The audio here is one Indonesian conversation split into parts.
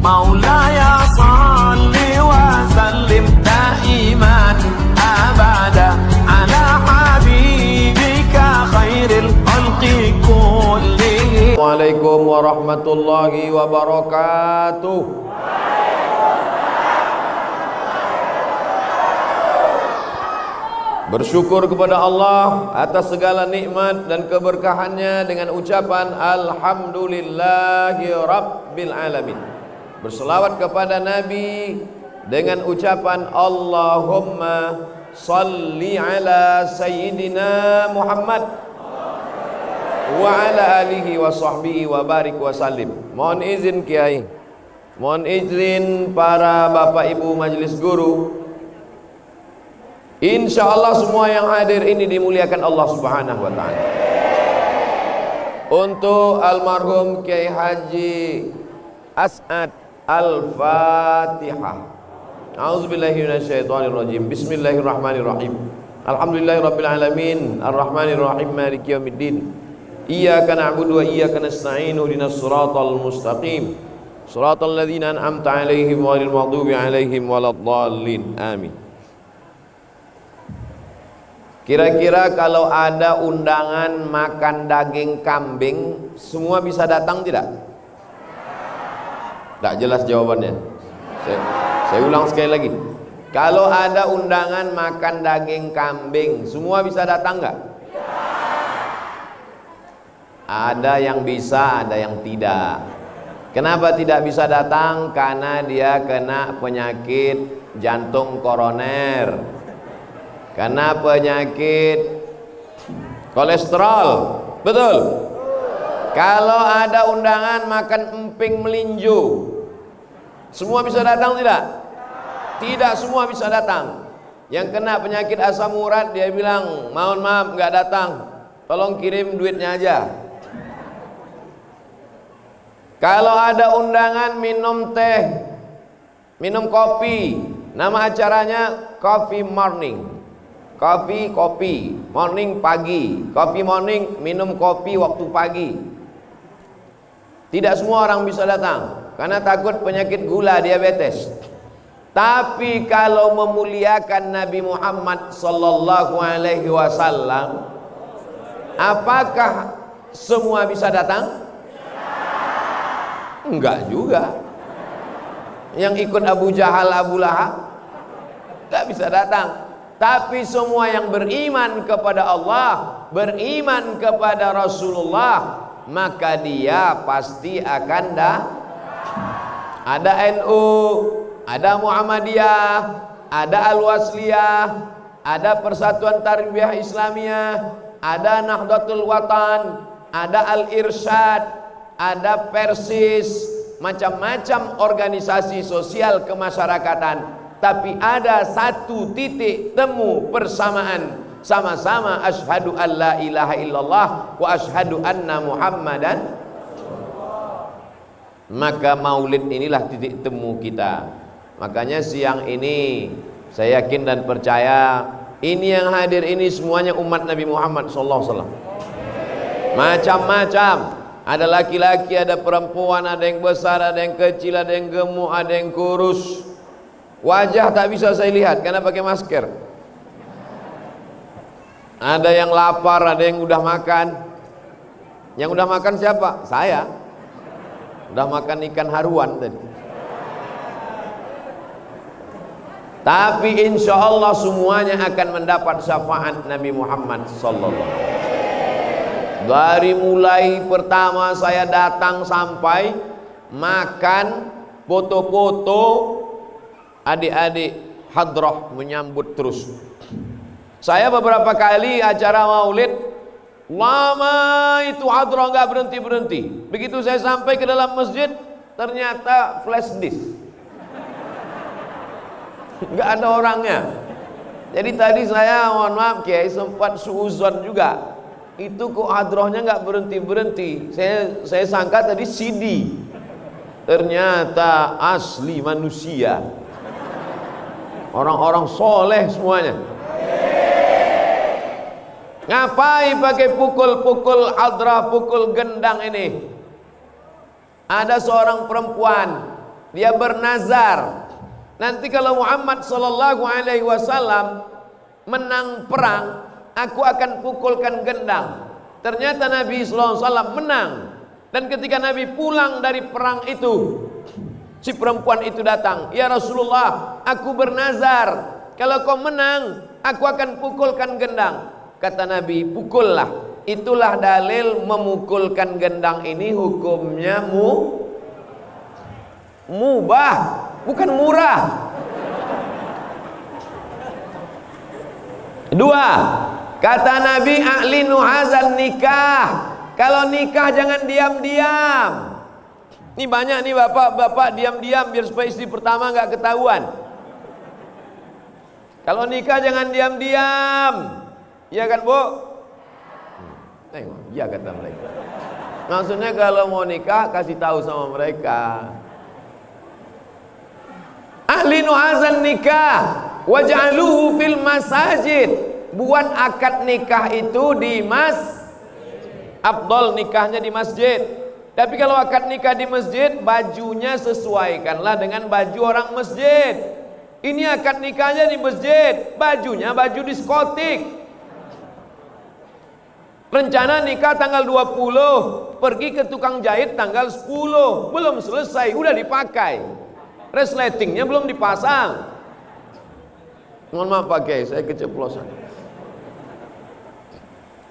Maulaya salli wa sallim daiman abada ala habibika khairil khalqi kullihim. Waalaikumsalam warahmatullahi wabarakatuh. Bersyukur kepada Allah atas segala nikmat dan keberkahannya dengan ucapan Alhamdulillahi Rabbil Alamin. Berselawat kepada Nabi dengan ucapan Allahumma salli ala Sayyidina Muhammad wa ala alihi wa sahbihi wa barik wa salim. Mohon izin Kiai, mohon izin para bapak ibu majelis guru. Insya Allah semua yang hadir ini dimuliakan Allah Subhanahu wa ta'ala. Untuk almarhum Kiai Haji As'ad Al-Fatihah. A'udzubillahi minasyaitonirrajim. Bismillahirrahmanirrahim. Alhamdulillahirabbil alamin, arrahmanirrahim, maliki yaumiddin. Iyyaka na'budu wa iyyaka nasta'in. Ihdinas siratal mustaqim. Siratal ladzina an'amta 'alaihim ghairil maghdubi 'alaihim waladdallin. Amin. Kira-kira kalau ada undangan makan daging kambing, semua bisa datang tidak? Tak jelas jawabannya. Saya ulang sekali lagi. Kalau ada undangan makan daging kambing, semua bisa datang nggak? Ada yang bisa, ada yang tidak. Kenapa tidak bisa datang? Karena dia kena penyakit jantung koroner, kena penyakit kolesterol. Betul? Kalau ada undangan makan emping melinju, semua bisa datang tidak? Tidak semua bisa datang. Yang kena penyakit asam urat dia bilang, mohon maaf nggak datang, tolong kirim duitnya aja. Kalau ada undangan minum teh, minum kopi, nama acaranya coffee morning. Coffee kopi, morning pagi, coffee morning minum kopi waktu pagi. Tidak semua orang bisa datang karena takut penyakit gula, diabetes. Tapi kalau memuliakan Nabi Muhammad sallallahu alaihi wasallam, apakah semua bisa datang? Enggak juga. Yang ikut Abu Jahal, Abu Lahab enggak bisa datang. Tapi semua yang beriman kepada Allah, beriman kepada Rasulullah, maka dia pasti akan ada NU, ada Muhammadiyah, ada Al-Wasliyah, ada Persatuan Tarbiyah Islamiyah, ada Nahdlatul Watan, ada Al-Irsyad, ada Persis, macam-macam organisasi sosial kemasyarakatan. Tapi ada satu titik temu persamaan, sama-sama asyhadu an la ilaha illallah wa asyhadu anna Muhammadan. Maka maulid inilah titik temu kita. Makanya siang ini saya yakin dan percaya ini yang hadir ini semuanya umat Nabi Muhammad sallallahu alaihi wasallam. Macam-macam, ada laki-laki, ada perempuan, ada yang besar, ada yang kecil, ada yang gemuk, ada yang kurus. Wajah tak bisa saya lihat karena pakai masker. Ada yang lapar, ada yang udah makan. Yang udah makan siapa? Saya. Udah makan ikan haruan tadi. Tapi insya Allah semuanya akan mendapat syafaat Nabi Muhammad sallallahu alaihi wasallam. Dari mulai pertama saya datang sampai makan, foto-foto, adik-adik hadrah menyambut terus. Saya beberapa kali acara maulid, lama itu hadrah nggak berhenti-berhenti. Begitu saya sampai ke dalam masjid, ternyata flash disk, nggak ada orangnya. Jadi tadi saya mohon maaf Kiai sempat suuzon juga. Itu kok hadrahnya nggak berhenti-berhenti. Saya sangka tadi CD, ternyata asli manusia. Orang-orang soleh semuanya. Ngapain pakai pukul-pukul hadrah, pukul gendang ini? Ada seorang perempuan, dia bernazar, nanti kalau Muhammad sallallahu alaihi wasallam menang perang, aku akan pukulkan gendang. Ternyata Nabi sallallahu alaihi wasallam menang. Dan ketika Nabi pulang dari perang itu, si perempuan itu datang, "Ya Rasulullah, aku bernazar, kalau kau menang, aku akan pukulkan gendang." Kata Nabi, "Pukullah." Itulah dalil memukulkan gendang ini hukumnya mubah, bukan murah. Dua, kata Nabi, "A'linu hazan nikah." Kalau nikah jangan diam-diam. Ini banyak nih bapak-bapak diam-diam biar supaya istri pertama nggak ketahuan. Kalau nikah jangan diam-diam. Iya kan, Bu? Iya kata mereka. Maksudnya kalau mau nikah kasih tahu sama mereka. Ahlinu hazan nikah waj'aluhu fil masajid. Buat akad nikah itu di afdol nikahnya di masjid. Tapi kalau akad nikah di masjid, bajunya sesuaikanlah dengan baju orang masjid. Ini akad nikahnya di masjid, bajunya baju diskotik. Rencana nikah tanggal 20, pergi ke tukang jahit tanggal 10, belum selesai, udah dipakai. Resletingnya belum dipasang. Mohon maaf pakai, saya keceplosan.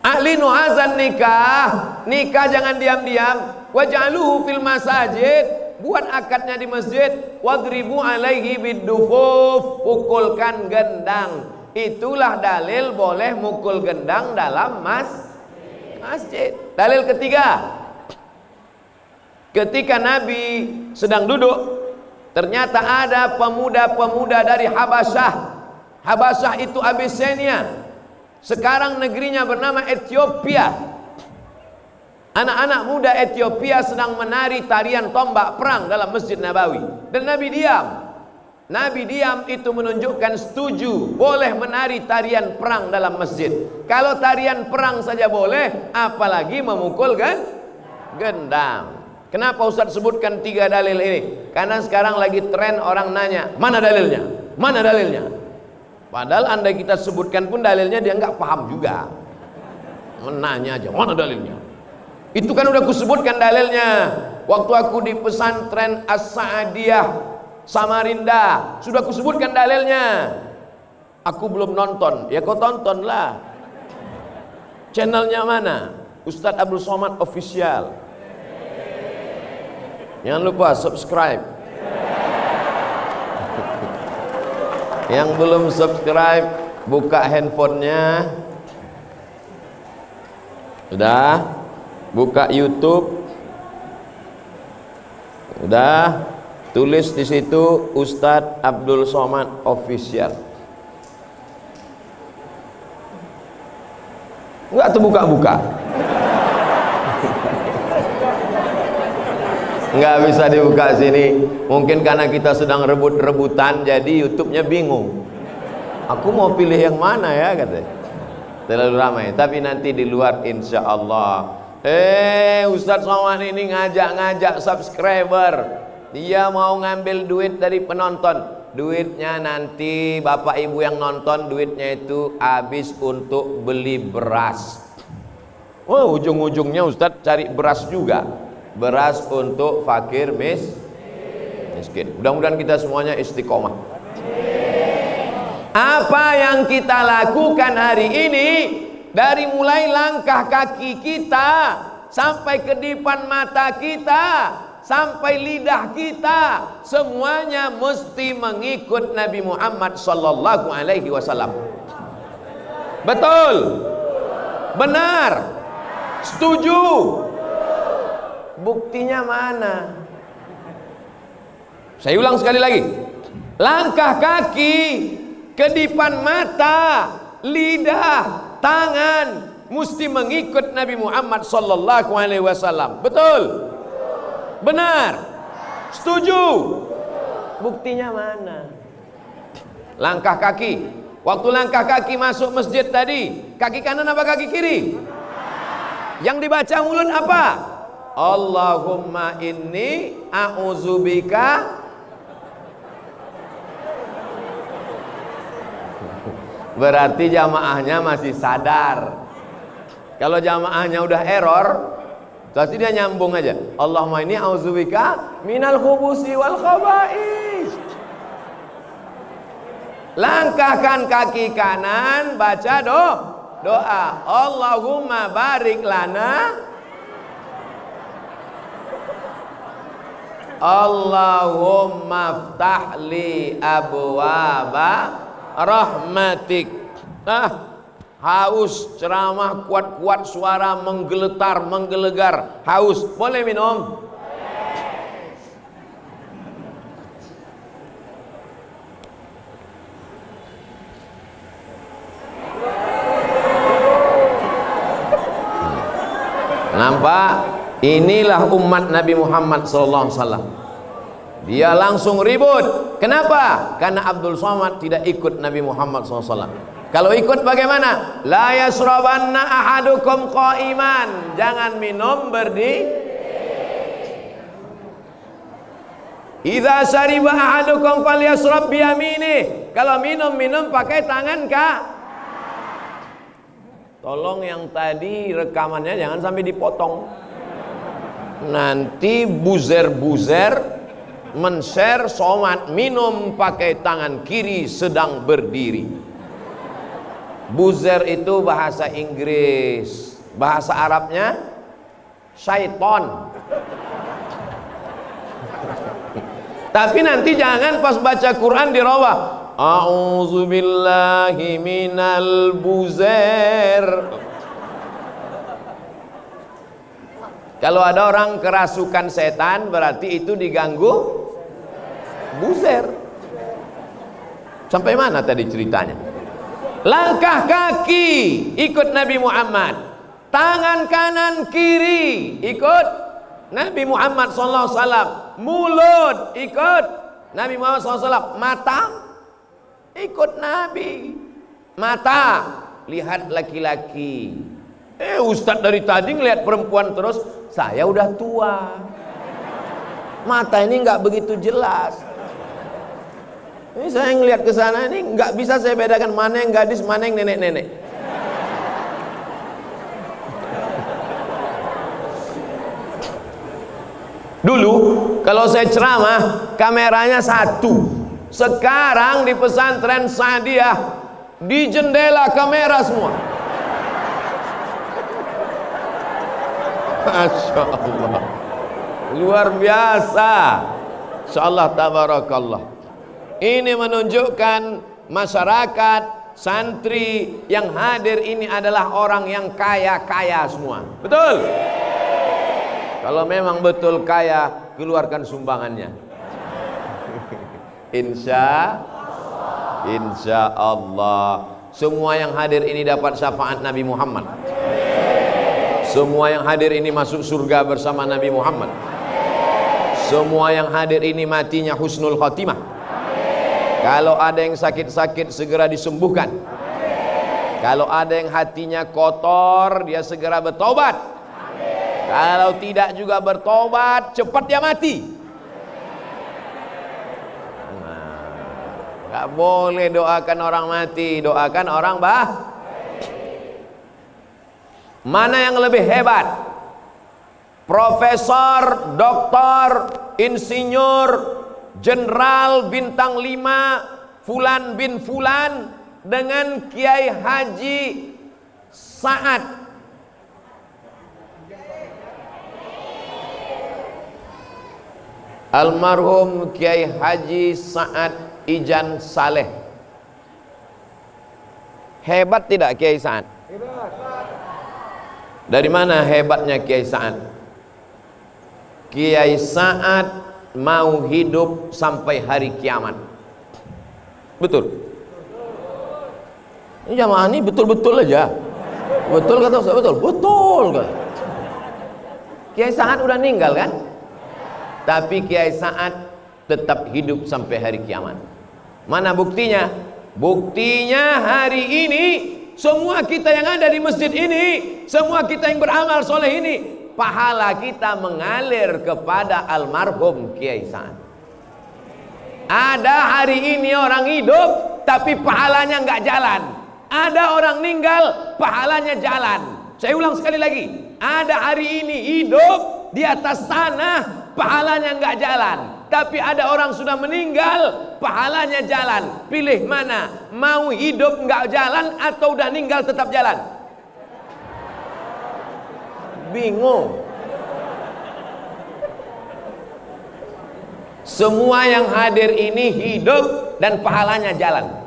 Ahlinu hazan nikah, nikah jangan diam-diam. Waj'aluhu fil masajid, buat akadnya di masjid. Wadribu alaihi biddufuf, pukulkan gendang. Itulah dalil boleh mukul gendang dalam masjid. Dalil ketiga, ketika Nabi sedang duduk, ternyata ada pemuda-pemuda dari Habasyah. Habasyah itu Abyssinia. Sekarang negerinya bernama Ethiopia. Anak-anak muda Ethiopia sedang menari tarian tombak perang dalam Masjid Nabawi. Dan Nabi diam. Nabi diam itu menunjukkan setuju boleh menari tarian perang dalam masjid. Kalau tarian perang saja boleh, apalagi memukul gendang. Kenapa Ustaz sebutkan 3 dalil ini? Karena sekarang lagi tren orang nanya, mana dalilnya? Mana dalilnya? Padahal andai kita sebutkan pun dalilnya dia nggak paham juga. Menanya aja, mana dalilnya? Itu kan udah kusebutkan dalilnya. Waktu aku di pesantren As-Sa'adiyah Samarinda, sudah kusebutkan dalilnya. Aku belum nonton, ya kau tontonlah. Channelnya mana? Ustadz Abdul Somad Official. Jangan lupa subscribe. Yang belum subscribe, buka handphonenya. Udah? Buka YouTube. Udah? Tulis di situ Ustadz Abdul Somad Official. Enggak tuh buka-buka. Enggak bisa dibuka sini. Mungkin karena kita sedang rebut-rebutan, jadi YouTube-nya bingung. Aku mau pilih yang mana ya, katanya. Terlalu ramai. Tapi nanti di luar insya Allah. Ustadz Somad ini ngajak-ngajak subscriber. Dia mau ngambil duit dari penonton. Duitnya nanti bapak ibu yang nonton, duitnya itu habis untuk beli beras. Oh, ujung-ujungnya Ustadz cari beras juga. Beras untuk fakir miskin. Mudah-mudahan kita semuanya istiqomah. Apa yang kita lakukan hari ini, dari mulai langkah kaki kita sampai kedipan mata kita, sampai lidah kita, semuanya mesti mengikut Nabi Muhammad sallallahu alaihi wasallam. Betul? Benar? Setuju? Buktinya mana? Saya ulang sekali lagi. Langkah kaki, kedipan mata, lidah, tangan mesti mengikut Nabi Muhammad sallallahu alaihi wasallam. Betul? Benar? Setuju? Buktinya mana? Langkah kaki. Waktu langkah kaki masuk masjid tadi, kaki kanan apa kaki kiri? Yang dibaca mulut apa? Allahumma inni a'udzubika. Berarti jamaahnya masih sadar. Kalau jamaahnya udah error, pasti dia nyambung aja. Allahumma inni a'udzubika minal khubusi wal khaba'is. Langkahkan kaki kanan, baca doa. Allahumma barik lana. Allahumma ftah li abwaba rahmatik. Haus, ceramah kuat-kuat, suara menggeletar, menggelegar, haus. Boleh minum? Nampak? Inilah umat Nabi Muhammad SAW. Dia langsung ribut. Kenapa? Karena Abdul Somad tidak ikut Nabi Muhammad SAW. Kalau ikut bagaimana? La yasrabanna ahadukum qa'iman. Jangan minum berdiri. Idza syariba ahadukum falyasrab biyaminih. Kalau minum pakai tangan kah? Tolong yang tadi rekamannya jangan sampai dipotong. Nanti buzer-buzer men-share Somad minum pakai tangan kiri sedang berdiri. Buzer itu bahasa Inggris, bahasa Arabnya syaiton. Tapi nanti jangan pas baca Quran dirubah. A'udzubillahi minal buzer. Kalau ada orang kerasukan setan, berarti itu diganggu buzer. Sampai mana tadi ceritanya? Langkah kaki ikut Nabi Muhammad, tangan kanan kiri ikut Nabi Muhammad SAW, mulut ikut Nabi Muhammad SAW, mata ikut Nabi. Mata lihat laki-laki. Ustadz dari tadi ngelihat perempuan terus. Saya udah tua, mata ini nggak begitu jelas. Ini saya ngelihat ke sana ini nggak bisa saya bedakan mana yang gadis, mana yang nenek-nenek. Dulu kalau saya ceramah kameranya satu. Sekarang di pesantren Sa'diyah di jendela kamera semua. Masya Allah, luar biasa. Insyaallah tabarakallah. Ini menunjukkan masyarakat santri yang hadir ini adalah orang yang kaya-kaya semua. Betul? Kalau memang betul kaya, keluarkan sumbangannya. Insya Allah. Semua yang hadir ini dapat syafaat Nabi Muhammad. Semua yang hadir ini masuk surga bersama Nabi Muhammad. Semua yang hadir ini matinya husnul khotimah. Kalau ada yang sakit-sakit segera disembuhkan. Kalau ada yang hatinya kotor, dia segera bertobat. Kalau tidak juga bertobat, cepat dia mati. Gak boleh doakan orang mati, doakan orang Mana yang lebih hebat? Profesor, doktor, insinyur, jenderal bintang 5 Fulan bin Fulan dengan Kiai Haji Sa'ad. Almarhum Kiai Haji Sa'ad Ijan Saleh. Hebat tidak Kiai Sa'ad? Hebat. Dari mana hebatnya Kiai Sa'ad? Kiai Sa'ad mau hidup sampai hari kiamat. Betul? Ini jamaah ini betul-betul aja. Betul kata Ustaz? Betul? Betul kan? Kiai Sa'ad udah meninggal kan? Tapi Kiai Sa'ad tetap hidup sampai hari kiamat. Mana buktinya? Buktinya hari ini semua kita yang ada di masjid ini, semua kita yang beramal soleh ini, pahala kita mengalir kepada almarhum Kiai Sa'ad. Ada hari ini orang hidup tapi pahalanya nggak jalan. Ada orang meninggal pahalanya jalan. Saya ulang sekali lagi, ada hari ini hidup di atas tanah pahalanya nggak jalan, tapi ada orang sudah meninggal pahalanya jalan. Pilih mana? Mau hidup nggak jalan atau udah meninggal tetap jalan? Bingung. Semua yang hadir ini hidup dan pahalanya jalan.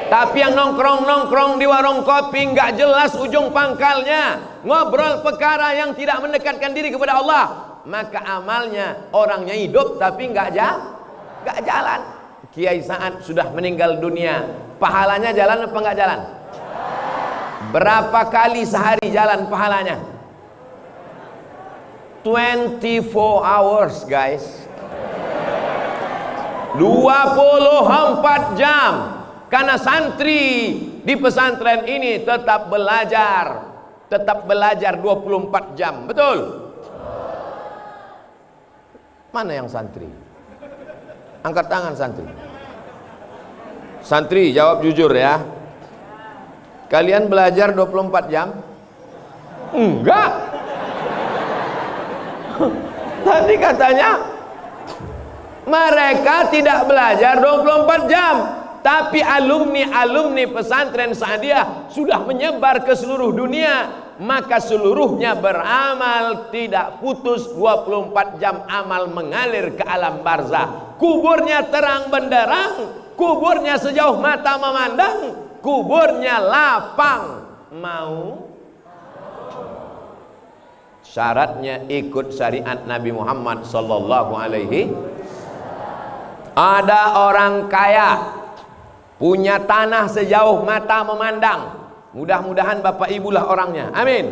Tapi yang nongkrong-nongkrong di warung kopi nggak jelas ujung pangkalnya, ngobrol perkara yang tidak mendekatkan diri kepada Allah, maka amalnya orangnya hidup tapi nggak jalan. Kiai Sa'ad sudah meninggal dunia, pahalanya jalan apa nggak jalan? Berapa kali sehari jalan pahalanya? 24 hours guys, 24 jam. Karena santri di pesantren ini tetap belajar 24 jam, betul? Mana yang santri? Angkat tangan santri. Santri jawab jujur ya. Kalian belajar 24 jam? Enggak. Tadi katanya mereka tidak belajar 24 jam. Tapi alumni pesantren Sa'adiyah sudah menyebar ke seluruh dunia, maka seluruhnya beramal tidak putus, 24 jam amal mengalir ke alam barzah. Kuburnya terang benderang, kuburnya sejauh mata memandang, kuburnya lapang. Mau? Syaratnya ikut syariat Nabi Muhammad sallallahu alaihi. Ada orang kaya punya tanah sejauh mata memandang, mudah-mudahan bapak ibu lah orangnya, amin.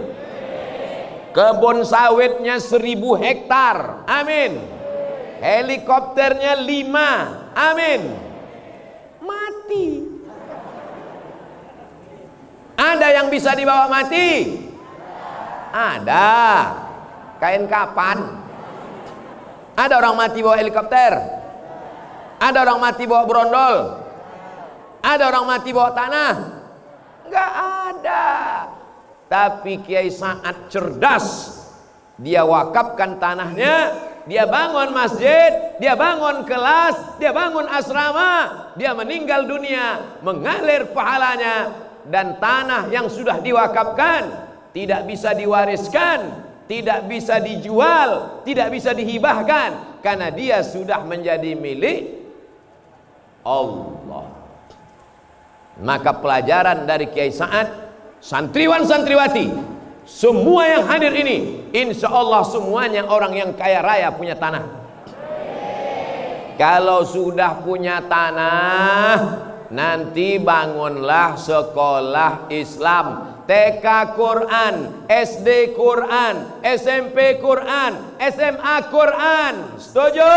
Kebun sawitnya 1000 hektar, amin. Helikopternya 5, amin. Mati. Ada yang bisa dibawa mati? Ada. Kain kapan? Ada orang mati bawa helikopter? Ada orang mati bawa brondol? Ada orang mati bawa tanah? Enggak ada. Tapi Kiai Sa'ad cerdas. Dia wakafkan tanahnya, dia bangun masjid, dia bangun kelas, dia bangun asrama, dia meninggal dunia, mengalir pahalanya. Dan tanah yang sudah diwakafkan tidak bisa diwariskan, tidak bisa dijual, tidak bisa dihibahkan, karena dia sudah menjadi milik Allah. Maka pelajaran dari Kiai Sa'ad, santriwan santriwati, semua yang hadir ini, insya Allah semuanya orang yang kaya raya punya tanah. Kalau sudah punya tanah, nanti bangunlah sekolah Islam, TK Quran, SD Quran, SMP Quran, SMA Quran. Setuju?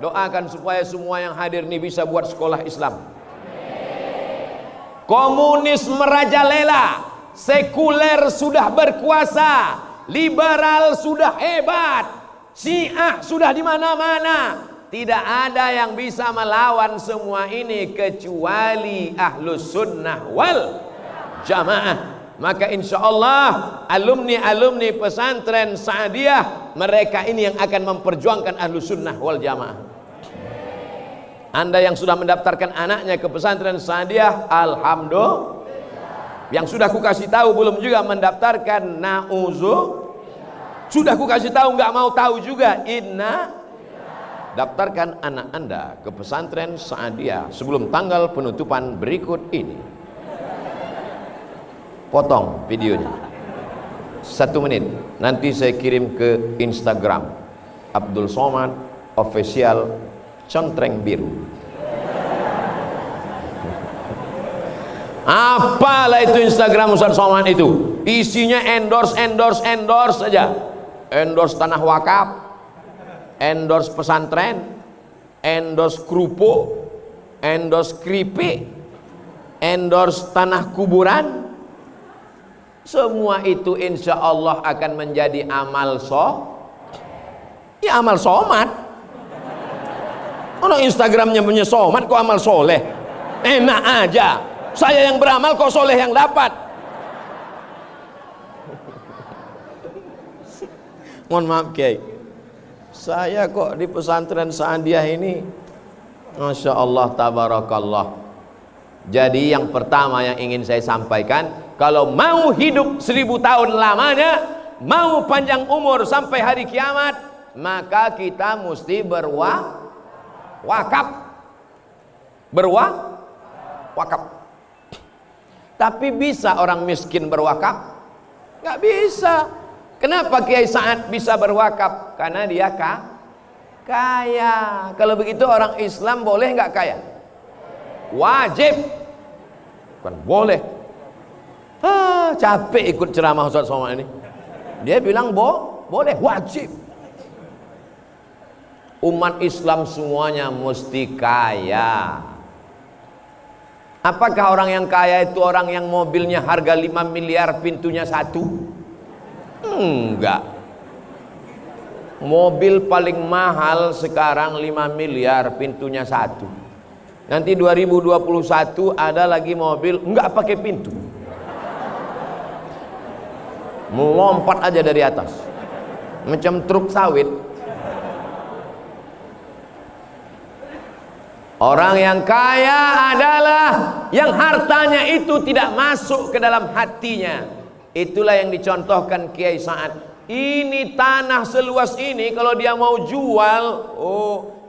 Doakan supaya semua yang hadir ini bisa buat sekolah Islam. Komunis merajalela, sekuler sudah berkuasa, liberal sudah hebat, Syiah sudah di mana-mana. Tidak ada yang bisa melawan semua ini kecuali Ahlus Sunnah wal Jamaah. Maka insya Allah alumni pesantren Sa'adiyah, mereka ini yang akan memperjuangkan Ahlus Sunnah wal Jamaah. Anda yang sudah mendaftarkan anaknya ke pesantren Sa'adiyah, alhamdulillah. Yang sudah ku kasih tahu belum juga mendaftarkan, sudah ku kasih tahu nggak mau tahu juga, daftarkan anak Anda ke pesantren Sa'adiyah sebelum tanggal penutupan berikut ini. Potong videonya 1 menit, nanti saya kirim ke Instagram Abdul Somad Official Contreng Biru. Apalah itu Instagram Ustaz Somad itu? Isinya endorse saja. Endorse tanah wakaf, endorse pesantren, endorse kerupuk, endorse keripik, endorse tanah kuburan. Semua itu insya Allah akan menjadi amal amal somat. Orang Instagramnya punya somat kok amal soleh. Enak aja. Saya yang beramal kok soleh yang dapat. Mohon maaf Kiai, saya kok di pesantren Saadiah ini Masya Allah tabarakallah. Jadi yang pertama yang ingin saya sampaikan, kalau mau hidup 1000 tahun lamanya, mau panjang umur sampai hari kiamat, maka kita mesti berwakaf. Tapi bisa orang miskin berwakaf? Nggak bisa. Kenapa Kiai Sa'ad bisa berwakaf? Karena dia kaya. Kalau begitu orang Islam boleh nggak kaya? Wajib. Bukan boleh. Capek ikut ceramah Ustaz Somad ini. Dia bilang boleh, wajib. Umat Islam semuanya mesti kaya. Apakah orang yang kaya itu orang yang mobilnya harga 5 miliar pintunya 1? Enggak. Mobil paling mahal sekarang 5 miliar pintunya 1. Nanti 2021 ada lagi mobil enggak pakai pintu, melompat aja dari atas macam truk sawit. Orang yang kaya adalah yang hartanya itu tidak masuk ke dalam hatinya. Itulah yang dicontohkan Kiai Sa'ad. Ini tanah seluas ini kalau dia mau jual,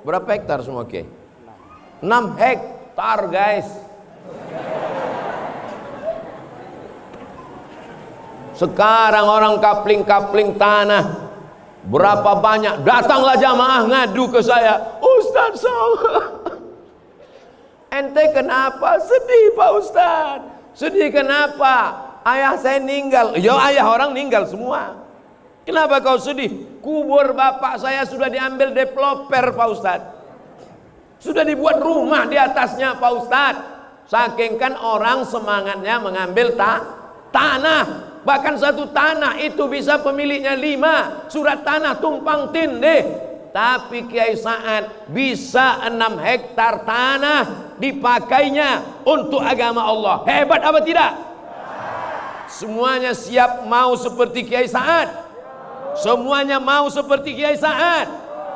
berapa hektar semua Kiai? 6 hektar guys. Sekarang orang kapling-kapling tanah berapa banyak, datanglah jamaah ngadu ke saya, Ustaz Somad, ente kenapa sedih Pak Ustaz? Sedih kenapa? Ayah saya meninggal. Ya ayah orang meninggal semua. Kenapa kau sedih? Kubur bapak saya sudah diambil developer Pak Ustaz. Sudah dibuat rumah di atasnya Pak Ustaz. Saking kan orang semangatnya mengambil tanah. Bahkan satu tanah itu bisa pemiliknya 5. Surat tanah tumpang tindih. Tapi Kiai Sa'ad bisa 6 hektar tanah dipakainya untuk agama Allah. Hebat apa tidak? Semuanya siap mau seperti Kiai Sa'ad. Semuanya mau seperti Kiai Sa'ad.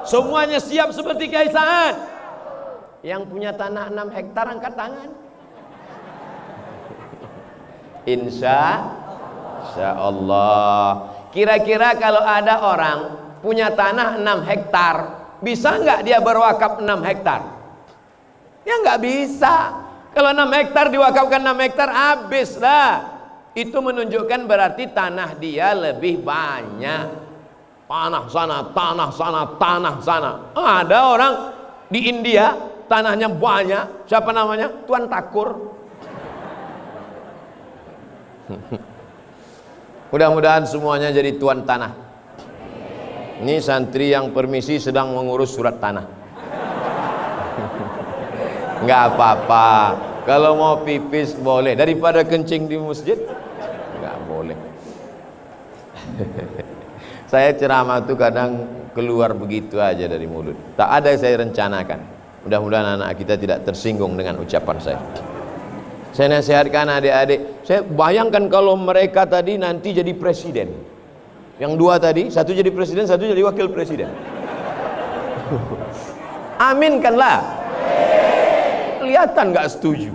Semuanya siap seperti Kiai Sa'ad. Yang punya tanah 6 hektar angkat tangan. Insya Allah. Kira-kira kalau ada orang punya tanah 6 hektar, bisa nggak dia berwakaf 6 hektar? Ya nggak bisa. Kalau 6 hektar diwakafkan 6 hektar, habis lah. Itu menunjukkan berarti tanah dia lebih banyak. Tanah sana, tanah sana, tanah sana. Ada orang di India tanahnya banyak. Siapa namanya? Tuan Takur. Mudah-mudahan semuanya jadi tuan tanah. Ini santri yang permisi sedang mengurus surat tanah. Nggak apa-apa. Kalau mau pipis boleh. Daripada kencing di masjid, nggak boleh. Saya ceramah tuh kadang keluar begitu aja dari mulut. Tak ada yang saya rencanakan. Mudah-mudahan anak kita tidak tersinggung dengan ucapan saya. Saya nasihatkan adik-adik. Saya bayangkan kalau mereka tadi nanti jadi presiden. Yang 2 tadi, satu jadi presiden, satu jadi wakil presiden. Aminkanlah. Kelihatan nggak setuju.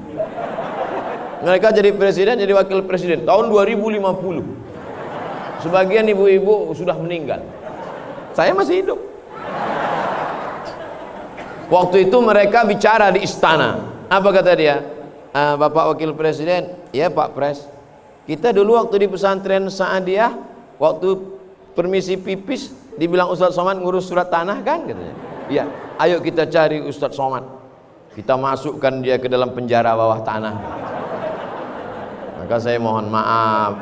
Mereka jadi presiden, jadi wakil presiden tahun 2050. Sebagian ibu-ibu sudah meninggal. Saya masih hidup. Waktu itu mereka bicara di istana. Apa kata dia? Bapak wakil presiden, ya Pak Pres, kita dulu waktu di pesantren Saadiah, waktu permisi pipis dibilang Ustaz Somad ngurus surat tanah kan, katanya. Iya, ayo kita cari Ustaz Somad, kita masukkan dia ke dalam penjara bawah tanah. Maka saya mohon maaf.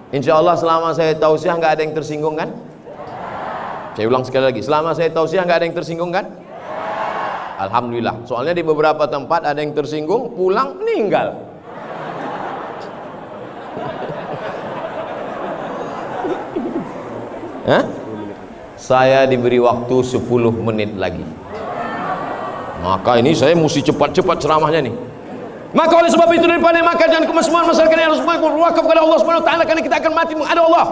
Insya Allah selama saya tausiah nggak ada yang tersinggung kan? Saya ulang sekali lagi, selama saya tausiah nggak ada yang tersinggung kan? Alhamdulillah. Soalnya di beberapa tempat ada yang tersinggung, pulang meninggal. Hah? Saya diberi waktu 10 menit lagi. Maka ini saya mesti cepat-cepat ceramahnya nih. Maka oleh sebab itu daripada maka jangan kemesuhan masyarakat yang harus berwakaf kepada Allah Subhanahu wa taala, karena kita akan mati menghadap Allah.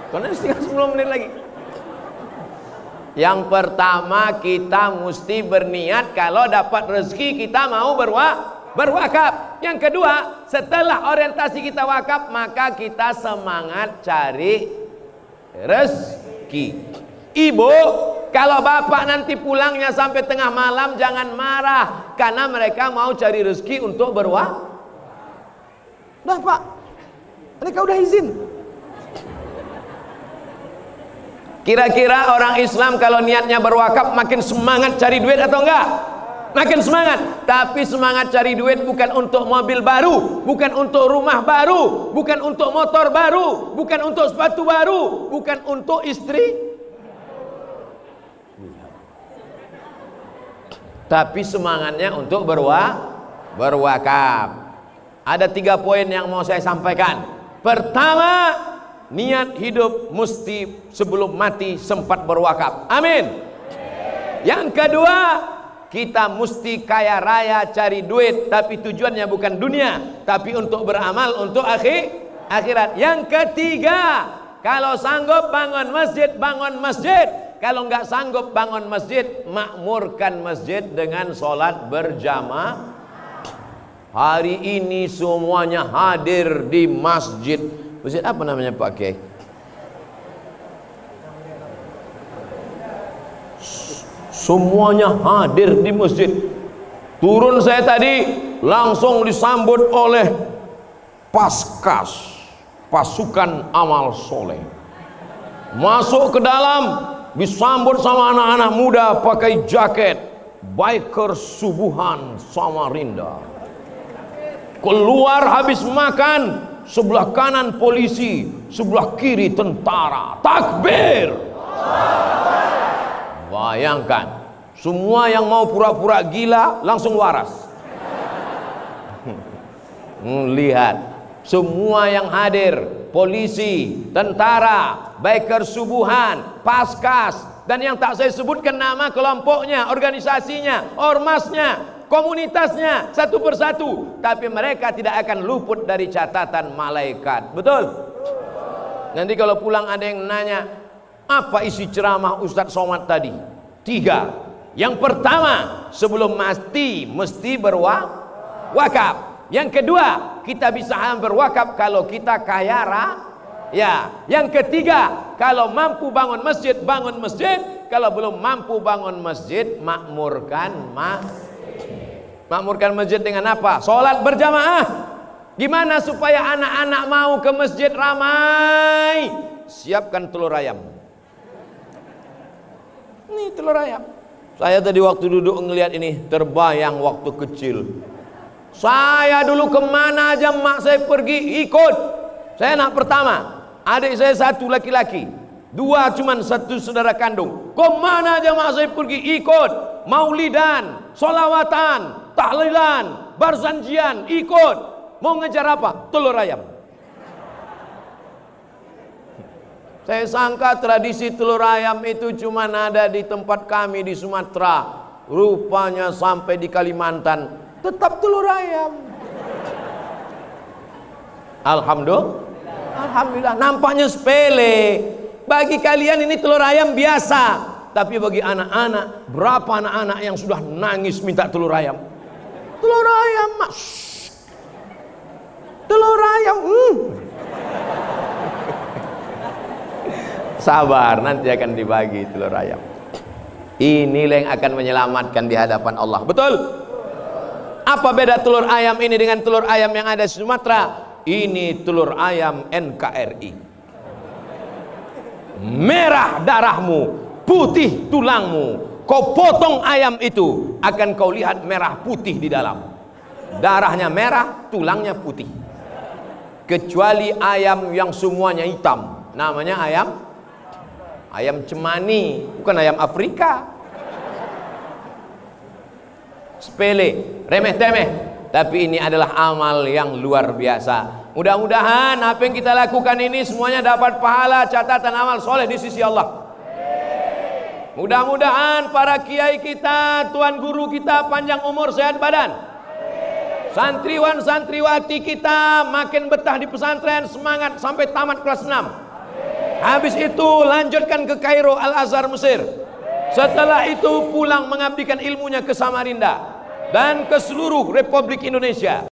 Karena tinggal 10 menit lagi. Yang pertama, kita mesti berniat kalau dapat rezeki kita mau berwakaf. Yang kedua, setelah orientasi kita wakaf, maka kita semangat cari rezeki. Ibu, kalau bapak nanti pulangnya sampai tengah malam, jangan marah, karena mereka mau cari rezeki untuk berwakaf. Udah pak, mereka udah izin. Kira-kira orang Islam kalau niatnya berwakaf makin semangat cari duit atau enggak? Makin semangat. Tapi semangat cari duit bukan untuk mobil baru, bukan untuk rumah baru, bukan untuk motor baru, bukan untuk sepatu baru, bukan untuk istri. Tapi semangatnya untuk berwakaf. Ada 3 poin yang mau saya sampaikan. Pertama, niat hidup mesti sebelum mati sempat berwakaf. Amin. Yang kedua, kita mesti kaya raya cari duit, tapi tujuannya bukan dunia, tapi untuk beramal untuk akhirat. Yang ketiga, kalau sanggup bangun masjid, bangun masjid. Kalau nggak sanggup bangun masjid, makmurkan masjid dengan sholat berjamaah. Hari ini semuanya hadir di masjid. Masjid apa namanya Pak Kiai? Semuanya hadir di masjid. Turun saya tadi langsung disambut oleh Paskas, pasukan amal soleh. Masuk ke dalam, disambut sama anak-anak muda pakai jaket biker Subuhan Samarinda. Keluar habis makan, sebelah kanan polisi, sebelah kiri tentara. Takbir. Bayangkan, semua yang mau pura-pura gila langsung waras. Lihat, semua yang hadir, polisi, tentara, biker Subuhan, Paskas, dan yang tak saya sebutkan nama kelompoknya, organisasinya, ormasnya, komunitasnya, satu persatu, tapi mereka tidak akan luput dari catatan malaikat. Betul? Nanti kalau pulang ada yang nanya, apa isi ceramah Ustadz Somad tadi? 3. Yang pertama, sebelum mati mesti berwakaf. Yang kedua, kita bisa berwakaf kalau kita kaya raya. Yang ketiga, kalau mampu bangun masjid, bangun masjid. Kalau belum mampu bangun masjid, makmurkan masjid dengan apa? Sholat berjamaah. Gimana supaya anak-anak mau ke masjid ramai? Siapkan telur ayam. Ini telur ayam. Saya tadi waktu duduk ngelihat ini, terbayang waktu kecil. Saya dulu kemana aja mak saya pergi ikut. Saya anak pertama, adik saya 1 laki-laki, 2 cuman 1 saudara kandung. Kemana aja mak saya pergi ikut. Maulidan, solawatan, tahlilan, barzanjian, ikut. Mau ngejar apa? Telur ayam. Saya sangka tradisi telur ayam itu cuma ada di tempat kami di Sumatera. Rupanya sampai di Kalimantan tetap telur ayam. Alhamdulillah, nampaknya sepele. Bagi kalian ini telur ayam biasa, tapi bagi anak-anak, berapa anak-anak yang sudah nangis minta telur ayam? Telur ayam, mas. Telur ayam. Sabar, nanti akan dibagi telur ayam. Inilah yang akan menyelamatkan di hadapan Allah. Betul? Apa beda telur ayam ini dengan telur ayam yang ada di Sumatera? Ini telur ayam NKRI. Merah darahmu, putih tulangmu. Kau potong ayam itu, akan kau lihat merah putih di dalam. Darahnya merah, tulangnya putih. Kecuali ayam yang semuanya hitam, namanya ayam cemani, bukan ayam Afrika. sepele, remeh-temeh, tapi ini adalah amal yang luar biasa. Mudah-mudahan apa yang kita lakukan ini semuanya dapat pahala catatan amal soleh di sisi Allah. Mudah-mudahan para kiai kita, tuan guru kita panjang umur sehat badan. Santriwan santriwati kita makin betah di pesantren, semangat sampai tamat kelas 6. Habis itu lanjutkan ke Kairo Al-Azhar Mesir. Setelah itu pulang mengabdikan ilmunya ke Samarinda dan ke seluruh Republik Indonesia.